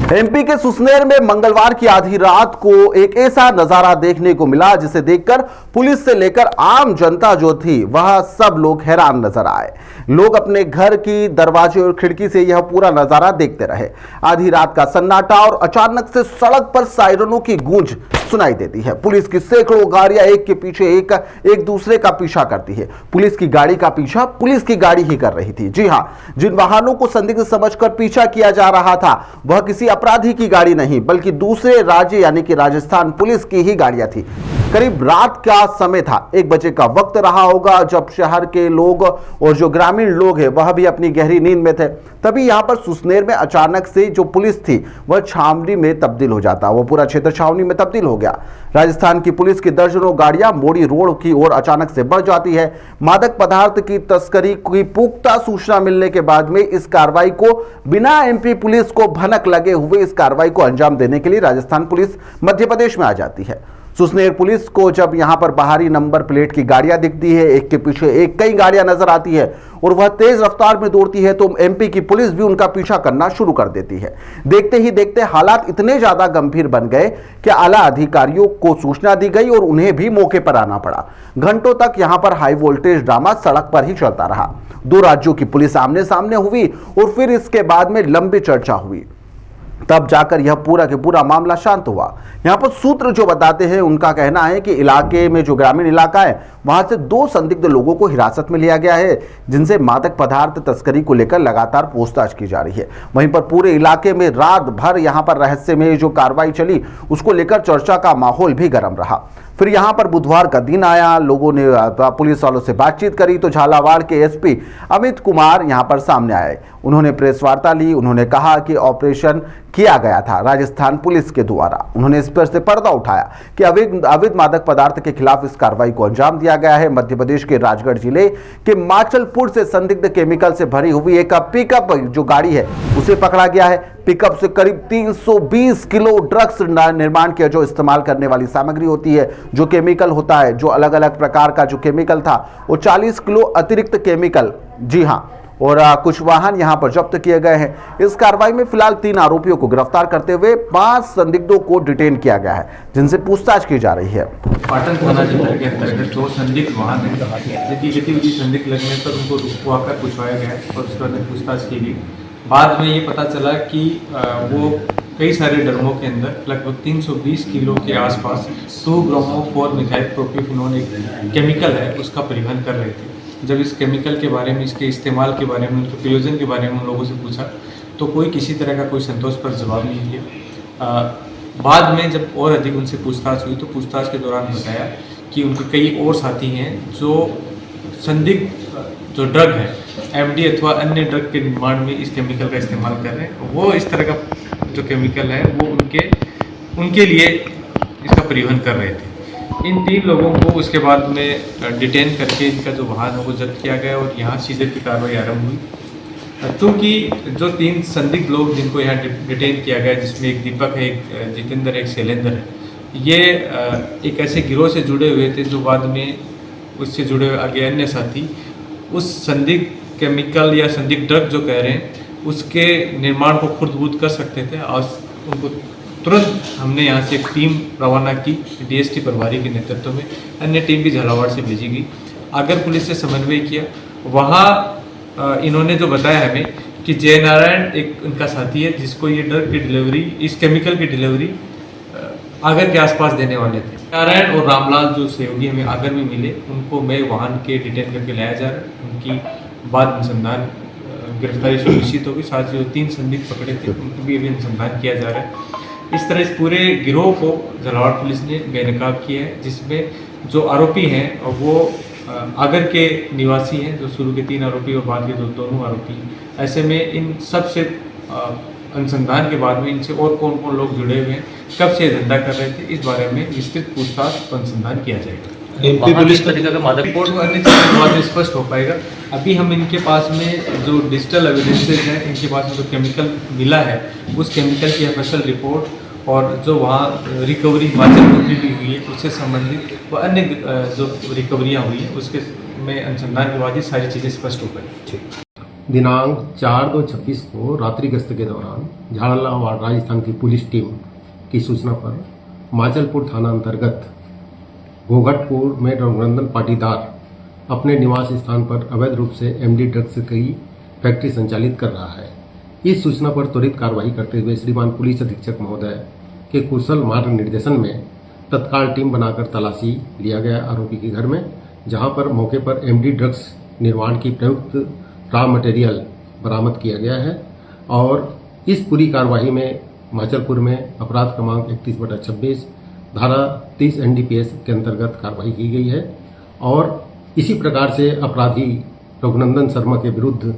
MP के सुसनेर में मंगलवार की आधी रात को एक ऐसा नजारा देखने को मिला जिसे देखकर पुलिस से लेकर आम जनता जो थी वह सब लोग हैरान नजर आए। लोग अपने घर की दरवाजे और खिड़की से यह पूरा नजारा देखते रहे। आधी रात का सन्नाटा और अचानक से सड़क पर सायरनों की गूंज सुनाई देती है। पुलिस की सैकड़ों गाड़ियां एक के पीछे एक दूसरे का पीछा करती है। पुलिस की गाड़ी का पीछा पुलिस की गाड़ी ही कर रही थी। जी हां, जिन वाहनों को संदिग्ध समझकर पीछा किया जा रहा था वह किसी अपराधी की गाड़ी नहीं बल्कि दूसरे राज्य यानी कि राजस्थान पुलिस की ही गाड़ियां थी। करीब रात का समय था, 1 बजे का वक्त रहा होगा जब शहर के लोग और जो ग्रामीण लोग हैं वह भी अपनी गहरी नींद में थे। तभी यहां पर सुसनेर में अचानक से जो पुलिस थी वह छावनी में तब्दील हो जाता, वो पूरा क्षेत्र छावनी में तब्दील हो गया। राजस्थान की पुलिस की दर्जनों गाड़ियां मोड़ी रोड की ओर अचानक से बढ़ जाती है। मादक पदार्थ की तस्करी की पुख्ता सूचना मिलने के बाद में इस कार्रवाई को बिना एमपी पुलिस को भनक लगे हुए इस कार्रवाई को अंजाम देने के लिए राजस्थान पुलिस मध्य प्रदेश में आ जाती है। सुसनेर पुलिस को जब यहां पर बाहरी नंबर प्लेट की गाड़ियां दिखती है, एक के पीछे एक कई गाड़ियां नजर आती है और वह तेज रफ्तार में दौड़ती है तो एमपी की पुलिस भी उनका पीछा करना शुरू कर देती है। देखते ही देखते हालात इतने ज्यादा गंभीर बन गए कि आला अधिकारियों को सूचना दी गई और उन्हें भी मौके पर आना पड़ा। घंटों तक यहां पर हाई वोल्टेज ड्रामा सड़क पर ही चलता रहा। 2 राज्यों की पुलिस आमने सामने हुई और फिर इसके बाद में लंबी चर्चा हुई, तब जाकर यह पूरा के पूरा मामला शांत हुआ। यहां पर सूत्र जो बताते हैं उनका कहना है कि इलाके में जो ग्रामीण इलाका है वहां से 2 संदिग्ध लोगों को हिरासत में लिया गया है जिनसे मादक पदार्थ तस्करी को लेकर लगातार पूछताछ की जा रही है। वहीं पर पूरे इलाके में रात भर यहां पर रहस्यमय जो कार्रवाई चली उसको लेकर चर्चा का माहौल भी गर्म रहा। फिर यहां पर बुधवार का दिन आया, लोगों ने पुलिस वालों से बातचीत करी तो झालावाड़ के एसपी अमित कुमार यहां पर सामने आए। उन्होंने प्रेस वार्ता ली। उन्होंने कहा कि ऑपरेशन किया गया था राजस्थान पुलिस के द्वारा। उन्होंने इस पर से पर्दा उठाया कि अवैध मादक पदार्थ के खिलाफ इस कार्रवाई को अंजाम दिया गया है। मध्य प्रदेश के राजगढ़ जिले के माचलपुर से संदिग्ध केमिकल से भरी हुई एक पिकअप जो गाड़ी है उसे पकड़ा गया है। पिकअप से करीब 320 किलो ड्रग्स निर्माण के जो इस्तेमाल करने वाली सामग्री होती है, जो केमिकल होता है, जो अलग अलग प्रकार का जो केमिकल था वो 40 किलो अतिरिक्त केमिकल, जी हां, और कुछ वाहन यहां पर जब्त किए गए हैं। इस कार्रवाई में फिलहाल 3 आरोपियों को गिरफ्तार करते हुए 5 संदिग्धों को डिटेन किया गया है जिनसे पूछताछ की जा रही है। पाटन थाना क्षेत्र के अंतर्गत 2 संदिग्ध वाहन है जिनकी गतिविधि संदिग्ध लगने पर उनको रुकवाकर पूछवाया गया और उसके बाद पूछताछ की गई। बाद में ये पता चला कि वो कई सारे ड्रमों के अंदर लगभग 320 किलो के आसपास 2-ब्रोमो-4 मिथाइल प्रोपीफेनॉल एक केमिकल है उसका परिवहन कर रहे थे। जब इस केमिकल के बारे में, इसके इस्तेमाल के बारे में, उनके प्रयोजन के बारे में उन लोगों से पूछा तो कोई किसी तरह का कोई संतोषप्रद जवाब नहीं दिया। बाद में जब और अधिक उनसे पूछताछ हुई तो पूछताछ के दौरान बताया कि उनके कई और साथी हैं जो संदिग्ध जो ड्रग है एमडी अथवा अन्य ड्रग के निर्माण में इस केमिकल का इस्तेमाल कर रहे हैं। वो इस तरह का जो केमिकल है वो उनके लिए इसका परिवहन कर रहे थे। इन 3 लोगों को उसके बाद में डिटेन करके इनका जो वाहन है वो जब्त किया गया और यहाँ सीजर की कार्रवाई आरंभ हुई। क्योंकि जो 3 संदिग्ध लोग जिनको यहाँ डिटेन किया गया, जिसमें एक दीपक है, एक जितेंद्र, एक शैलेंद्र है, ये एक ऐसे गिरोह से जुड़े हुए थे जो बाद में उससे जुड़े हुए आगे अन्य साथी उस संदिग्ध केमिकल या संदिग्ध ड्रग जो कह रहे हैं उसके निर्माण को खुर्द-बुर्द कर सकते थे। और उनको तुरंत हमने यहाँ से एक टीम रवाना की डीएसटी प्रभारी के नेतृत्व में। अन्य टीम भी झालावाड़ से भेजी गई। आगर पुलिस से समन्वय किया। वहाँ इन्होंने जो बताया हमें कि जय नारायण एक उनका साथी है जिसको ये ड्रग की डिलीवरी, इस केमिकल की डिलीवरी आगर के आसपास देने वाले थे। नारायण और रामलाल जो सहयोगी हमें आगर में मिले उनको मैं वाहन के डिटेन करके लाया जा रहा है। उनकी बाद अनुसंधान गिरफ्तारी सुनिश्चित होगी। साथ ही जो 3 संदिग्ध पकड़े थे उनको भी अभी अनुसंधान किया जा रहा है। इस तरह इस पूरे गिरोह को झालावाड़ पुलिस ने बेनकाब किया है, जिसमें जो आरोपी हैं वो आगर के निवासी हैं, जो शुरू के 3 आरोपी और बाद के जो दोनों आरोपी। ऐसे में इन सब से अनुसंधान के बाद में इनसे और कौन कौन लोग जुड़े हुए हैं, कब से धंधा कर रहे थे, इस बारे में विस्तृत पूछताछ अनुसंधान किया जाएगा। एमपी पुलिस तरीका का मादक रिपोर्ट को अन्य चीज़ों के बाद में स्पष्ट हो पाएगा। अभी हम इनके पास में जो डिजिटल एविडेंसेज हैं, इनके पास में जो केमिकल मिला है उस केमिकल की ऑफिशियल रिपोर्ट और जो वहाँ रिकवरी हिमाचल में भी हुई है उससे संबंधित व अन्य जो रिकवरियाँ हुई हैं उसके में अनुसंधान के बाद ही सारी चीज़ें स्पष्ट हो पाएंगी। ठीक। दिनांक 4/2/26 को रात्रि गश्त के दौरान झालावाड़ राजस्थान की पुलिस टीम की सूचना पर माचलपुर थाना अंतर्गत घोघटपुर में रघुनंदन पाटीदार अपने निवास स्थान पर अवैध रूप से एमडी ड्रग्स की फैक्ट्री संचालित कर रहा है। इस सूचना पर त्वरित कार्रवाई करते हुए श्रीमान पुलिस अधीक्षक महोदय के कुशल मार्ग निर्देशन में तत्काल टीम बनाकर तलाशी लिया गया आरोपी के घर में, जहां पर मौके पर एमडी ड्रग्स निर्माण की प्रयुक्त रॉ मटेरियल बरामद किया गया है। और इस पूरी कार्रवाई में माचलपुर में अपराध क्रमांक 31/26 धारा 30 NDPS के अंतर्गत कार्रवाई की गई है। और इसी प्रकार से अपराधी रघुनंदन शर्मा के विरुद्ध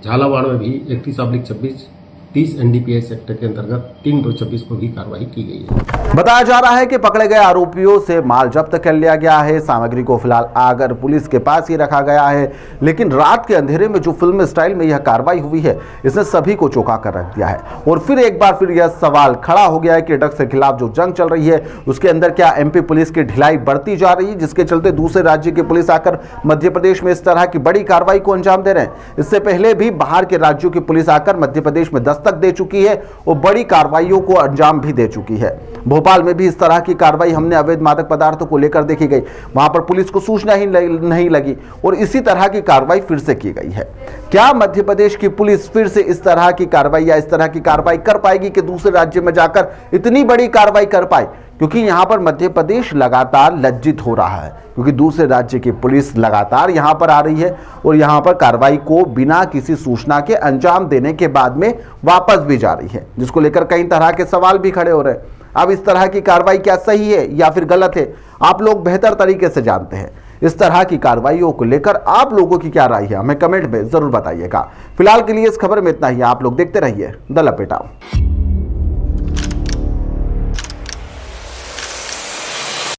झालावाड़ में भी 31/26 30 NDPS एक्ट के अंतर्गत 3/2/26 को भी कार्रवाई की गई है। बताया जा रहा है कि पकड़े गए आरोपियों से माल जब्त कर लिया गया है। सामग्री को फिलहाल आगर पुलिस के पास ही रखा गया है। लेकिन रात के अंधेरे में जो फिल्म स्टाइल में यह कार्रवाई हुई है, इसने सभी को चौंका कर रख दिया है। और फिर एक बार फिर यह सवाल खड़ा हो गया है कि ड्रग्स के खिलाफ जो जंग चल रही है, उसके अंदर क्या MP पुलिस की ढिलाई बढ़ती जा रही है, जिसके चलते दूसरे राज्य की पुलिस आकर मध्य प्रदेश में इस तरह की बड़ी कार्रवाई को अंजाम दे रहे हैं। इससे पहले भी बाहर के राज्यों की पुलिस आकर मध्य प्रदेश में दस्तक दे चुकी है और बड़ी कार्रवाइयों को अंजाम भी दे चुकी है। भोपाल में भी इस तरह की कार्रवाई हमने अवैध मादक पदार्थों को लेकर देखी गई, वहां पर पुलिस को सूचना ही नहीं लगी और इसी तरह की कार्रवाई फिर से की गई है। क्या मध्य प्रदेश की पुलिस फिर से इस तरह की कार्रवाई या इस तरह की कार्रवाई कर पाएगी कि दूसरे राज्य में जाकर इतनी बड़ी कार्रवाई कर पाए? क्योंकि यहां पर मध्य प्रदेश लगातार लज्जित हो रहा है, क्योंकि दूसरे राज्य की पुलिस लगातार यहां पर आ रही है और यहां पर कार्रवाई को बिना किसी सूचना के अंजाम देने के बाद में वापस भी जा रही है, जिसको लेकर कई तरह के सवाल भी खड़े हो रहे हैं। अब इस तरह की कार्रवाई क्या सही है या फिर गलत है, आप लोग बेहतर तरीके से जानते हैं। इस तरह की कार्रवाइयों को लेकर आप लोगों की क्या राय है, हमें कमेंट में जरूर बताइएगा। फिलहाल के लिए इस खबर में इतना ही। आप लोग देखते रहिए द लपेटा।